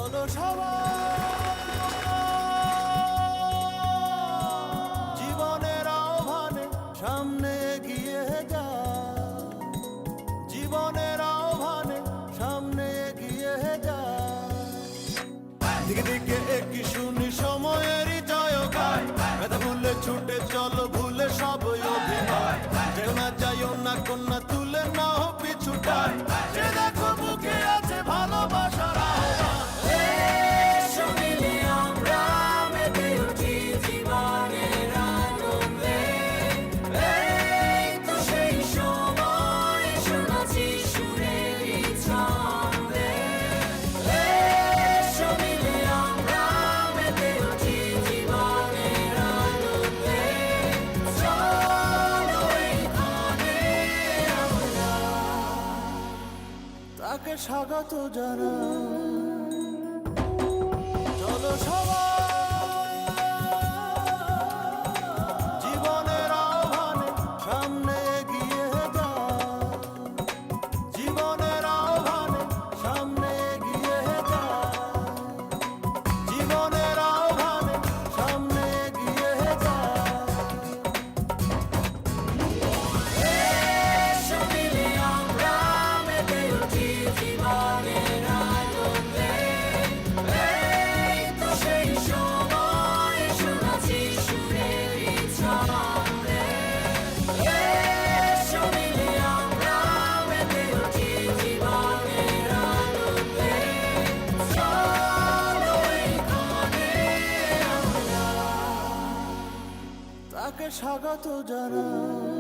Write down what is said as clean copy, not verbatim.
চলো সবাই জীবনের আহ্বানে সামনে এগিয়ে যা, জীবনের আহ্বানে সামনে এগিয়ে যা। দিকে দিকে একই শুনি সময়েরই জয়গান, ব্যথা ভুলে ছুটে চলো ভুলে সব অভিনয়। যেও না যাইও না কন্যা তুলে নাও পিছুটায়, যে দেখো বুকে আছে ভালোবাসার আহ্বান। এসো মিলে আমরা মেতে উঠি জীবনের আনন্দে, এই তো সেই সময় শোনাচ্ছি সুরেরই ছন্দে। এসো মিলে আমরা মেতে উঠি জীবনের আনন্দে, চলো এই ক্ষণে আমরা তাকে স্বাগত জানাই। চলো সবাই জীবনের আহ্বানে সামনে এগিয়ে যা, জীবনের আহ্বানে সামনে এগিয়ে যা, জীবনের আহ্বানে সামনে এগিয়ে যা। এসো মিলে আমরা মেতে উঠি জীবনের আনন্দে, এই তো সেই সময় শোনাচ্ছি সুরেরই ছন্দে। এসো মিলে আমরা মেতে উঠি জীবনের আনন্দে, চলো এই ক্ষণে আমরা তাকে স্বাগত জানাই।